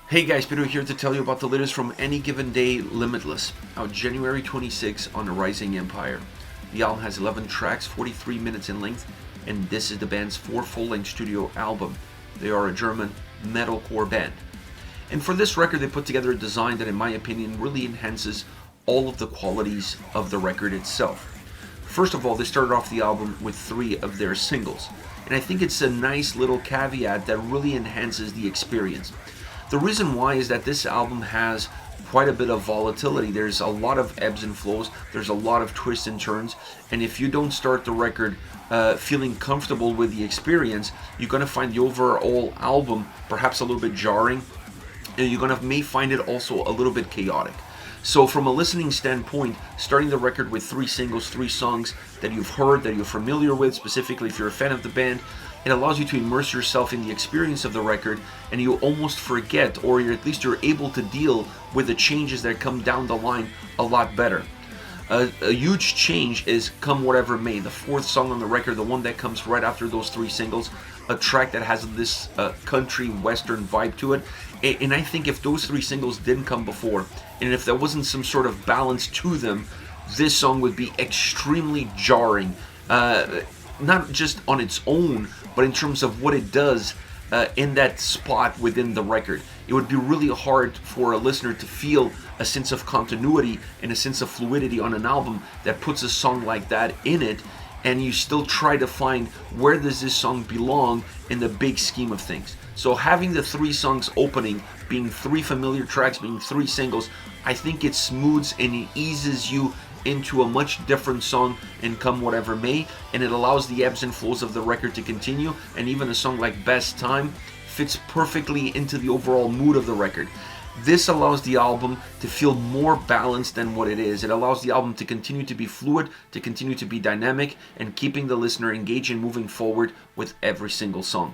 Hey guys, Peter here to tell you about the latest from Any Given Day Limitless, out January 26 on the Rising Empire. The album has 11 tracks, 43 minutes in length, and this is the band's fourth full-length studio album. They are a German metalcore band. And for this record, they put together a design that, in my opinion, really enhances all of the qualities of the record itself. First of all, they started off the album with 3 of their singles, and I think it's a nice little caveat that really enhances the experience. The reason why is that this album has quite a bit of volatility. There's a lot of ebbs and flows, there's a lot of twists and turns, and if you don't start the record feeling comfortable with the experience, you're going to find the overall album perhaps a little bit jarring, and may find it also a little bit chaotic. So from a listening standpoint, starting the record with 3 singles, 3 songs that you've heard, that you're familiar with, specifically if you're a fan of the band, it allows you to immerse yourself in the experience of the record, and you almost forget, or at least you're able to deal with the changes that come down the line a lot better. A huge change is Come Whatever May, the 4th song on the record, the one that comes right after those 3 singles, a track that has this country western vibe to it. And I think if those 3 singles didn't come before, and if there wasn't some sort of balance to them, this song would be extremely jarring. Not just on its own, but in terms of what it does in that spot within the record. It would be really hard for a listener to feel a sense of continuity and a sense of fluidity on an album that puts a song like that in it, and you still try to find where does this song belong in the big scheme of things. So having the 3 songs opening, being 3 familiar tracks, being 3 singles, I think it smooths and it eases you into a much different song in Come Whatever May, and it allows the ebbs and flows of the record to continue, and even a song like Best Time fits perfectly into the overall mood of the record. This allows the album to feel more balanced than what it is. It allows the album to continue to be fluid, to continue to be dynamic, and keeping the listener engaged and moving forward with every single song.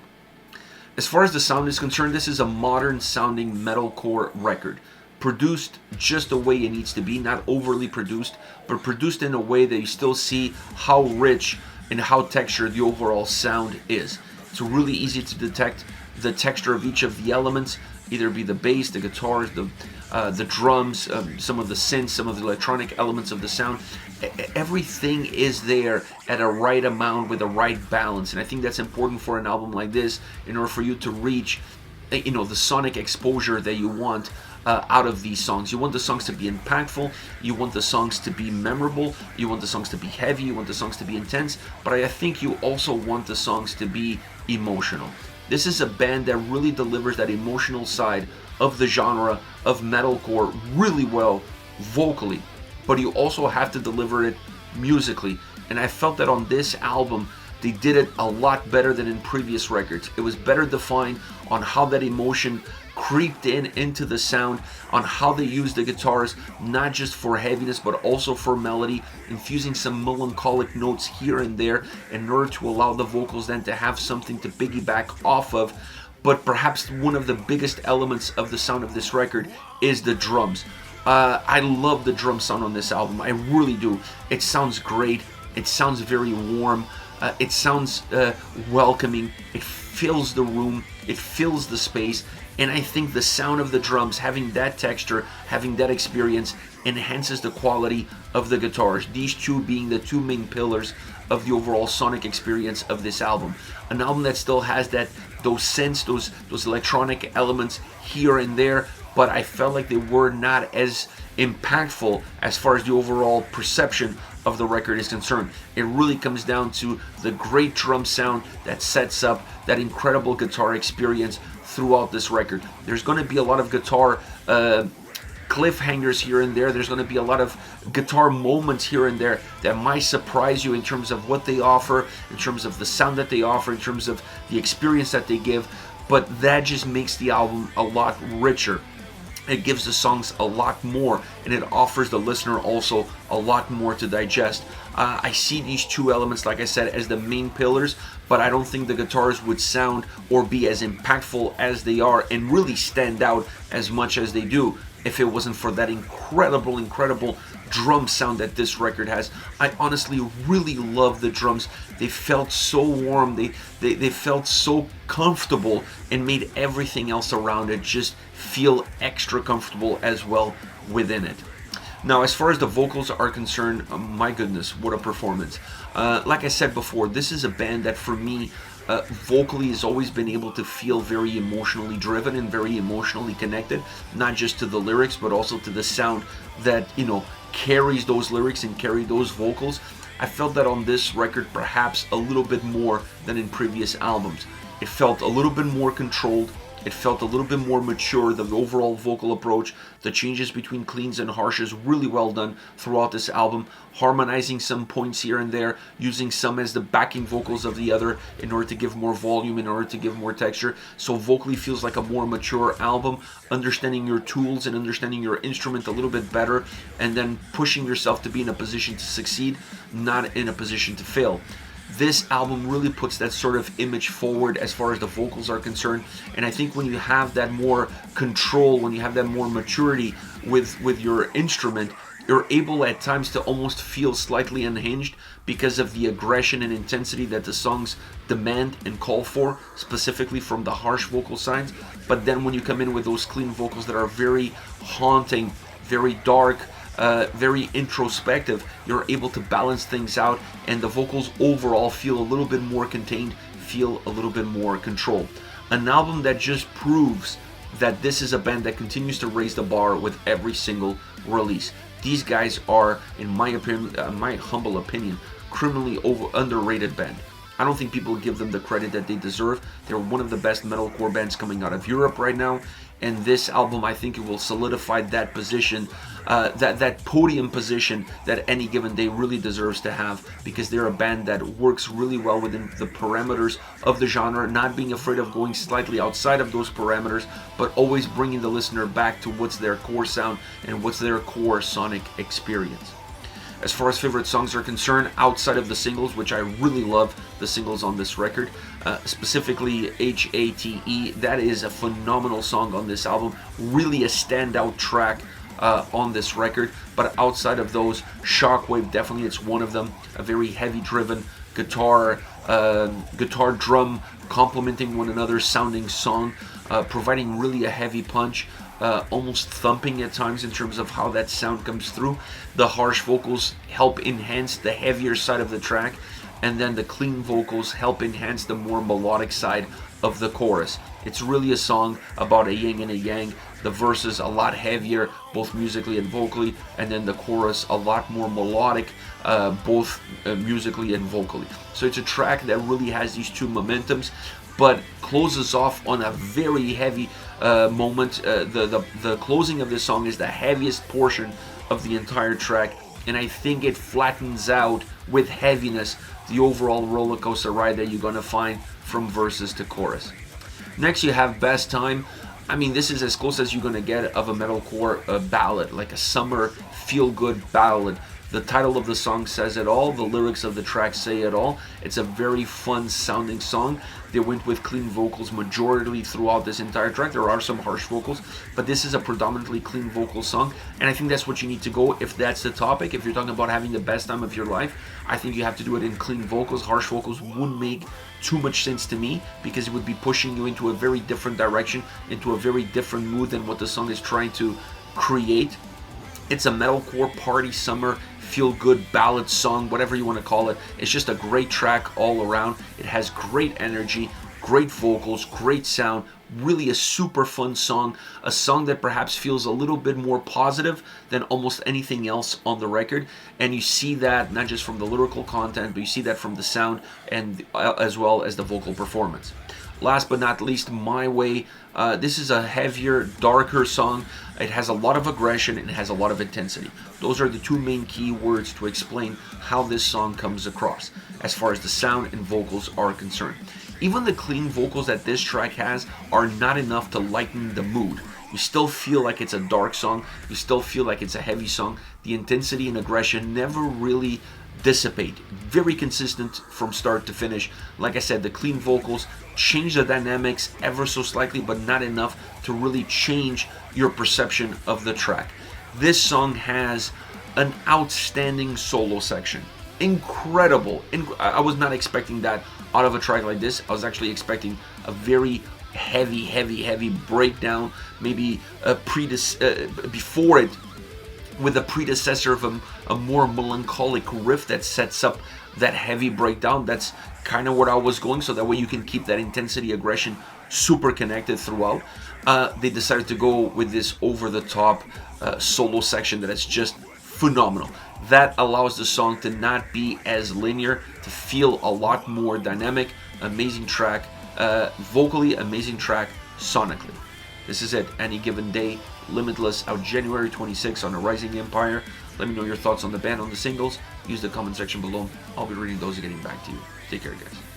As far as the sound is concerned, this is a modern sounding metalcore record. Produced just the way it needs to be, not overly produced, but produced in a way that you still see how rich and how textured the overall sound is. It's really easy to detect the texture of each of the elements, either be the bass, the guitars, the drums, some of the synths, some of the electronic elements of the sound. Everything is there at a right amount with a right balance, and I think that's important for an album like this in order for you to reach the sonic exposure that you want out of these songs. You want the songs to be impactful, you want the songs to be memorable, you want the songs to be heavy, you want the songs to be intense, but I think you also want the songs to be emotional. This is a band that really delivers that emotional side of the genre of metalcore really well vocally, but you also have to deliver it musically, and I felt that on this album they did it a lot better than in previous records. It was better defined on how that emotion creeped into the sound, on how they used the guitars, not just for heaviness but also for melody, infusing some melancholic notes here and there in order to allow the vocals then to have something to piggyback off of. But perhaps one of the biggest elements of the sound of this record is the drums. I love the drum sound on this album, I really do. It sounds great, it sounds very warm, it sounds welcoming, it fills the room, it fills the space, and I think the sound of the drums, having that texture, having that experience, enhances the quality of the guitars, these 2 being the 2 main pillars of the overall sonic experience of this album. An album that still has those synths, those electronic elements here and there, but I felt like they were not as impactful as far as the overall perception of the record is concerned. It really comes down to the great drum sound that sets up that incredible guitar experience throughout this record. There's going to be a lot of guitar cliffhangers here and there. There's going to be a lot of guitar moments here and there that might surprise you in terms of what they offer, in terms of the sound that they offer, in terms of the experience that they give, but that just makes the album a lot richer. It gives the songs a lot more, and it offers the listener also a lot more to digest. I see these 2 elements, like I said, as the main pillars, but I don't think the guitars would sound or be as impactful as they are and really stand out as much as they do if it wasn't for that incredible drum sound that this record has. I honestly really love the drums. They felt so warm, they felt so comfortable, and made everything else around it just feel extra comfortable as well within it. Now, as far as the vocals are concerned, my goodness, what a performance. Like I said before, this is a band that for me, vocally has always been able to feel very emotionally driven and very emotionally connected, not just to the lyrics, but also to the sound that, carries those lyrics and carry those vocals. I felt that on this record perhaps a little bit more than in previous albums. It felt a little bit more controlled. It felt a little bit more mature, the overall vocal approach, the changes between cleans and harshes, really well done throughout this album, harmonizing some points here and there, using some as the backing vocals of the other in order to give more volume, in order to give more texture. So vocally feels like a more mature album, understanding your tools and understanding your instrument a little bit better, and then pushing yourself to be in a position to succeed, not in a position to fail. This album really puts that sort of image forward as far as the vocals are concerned, and I think when you have that more control, when you have that more maturity with your instrument, you're able at times to almost feel slightly unhinged because of the aggression and intensity that the songs demand and call for, specifically from the harsh vocal sides. But then when you come in with those clean vocals that are very haunting, very dark, very introspective, you're able to balance things out, and the vocals overall feel a little bit more contained, feel a little bit more controlled. An album that just proves that this is a band that continues to raise the bar with every single release. These guys are, in my opinion, my humble opinion, criminally underrated band. I don't think people give them the credit that they deserve. They're one of the best metalcore bands coming out of Europe right now, and this album, I think, it will solidify that position, that podium position that Any Given Day really deserves to have, because they're a band that works really well within the parameters of the genre, not being afraid of going slightly outside of those parameters, but always bringing the listener back to what's their core sound and what's their core sonic experience. As far as favorite songs are concerned, outside of the singles, which I really love the singles on this record, specifically H.A.T.E, that is a phenomenal song on this album, really a standout track on this record. But outside of those, Shockwave, definitely it's one of them, a very heavy driven guitar drum complementing one another sounding song, providing really a heavy punch. Almost thumping at times in terms of how that sound comes through. The harsh vocals help enhance the heavier side of the track, and then the clean vocals help enhance the more melodic side of the chorus. It's really a song about a yin and a yang. The verses a lot heavier, both musically and vocally, and then the chorus a lot more melodic, both musically and vocally. So it's a track that really has these two momentums, but closes off on a very heavy moment. The closing of this song is the heaviest portion of the entire track, and I think it flattens out with heaviness the overall roller coaster ride that you're gonna find from verses to chorus. Next, you have Best Time. I mean, this is as close as you're gonna get of a metalcore ballad, like a summer feel-good ballad. The title of the song says it all. The lyrics of the track say it all. It's a very fun sounding song. They went with clean vocals majority throughout this entire track. There are some harsh vocals, but this is a predominantly clean vocal song, and I think that's what you need to go if that's the topic. If you're talking about having the best time of your life, I think you have to do it in clean vocals. Harsh vocals wouldn't make too much sense to me, because it would be pushing you into a very different direction, into a very different mood than what the song is trying to create. It's a metalcore party summer feel-good ballad song, whatever you want to call it. It's just a great track all around. It has great energy, great vocals, great sound, really a super fun song, a song that perhaps feels a little bit more positive than almost anything else on the record, and you see that not just from the lyrical content, but you see that from the sound and as well as the vocal performance. Last but not least, My Way. This is a heavier, darker song. It has a lot of aggression and it has a lot of intensity. Those are the two main key words to explain how this song comes across as far as the sound and vocals are concerned. Even the clean vocals that this track has are not enough to lighten the mood. You still feel like it's a dark song. You still feel like it's a heavy song. The intensity and aggression never really dissipate. Very consistent from start to finish. Like I said, the clean vocals change the dynamics ever so slightly, but not enough to really change your perception of the track. This song has an outstanding solo section. Incredible. I was not expecting that out of a track like this. I was actually expecting a very heavy breakdown, maybe before it, with a predecessor of a more melancholic riff that sets up that heavy breakdown. That's kind of what I was going, so that way you can keep that intensity, aggression super connected throughout. They decided to go with this over-the-top solo section that is just phenomenal. That allows the song to not be as linear, to feel a lot more dynamic. Amazing track vocally, amazing track sonically. This is it. Any Given Day, Limitless, out January 26th on A Rising Empire. Let me know your thoughts on the band, on the singles. Use the comment section below. I'll be reading those and getting back to you. Take care, guys.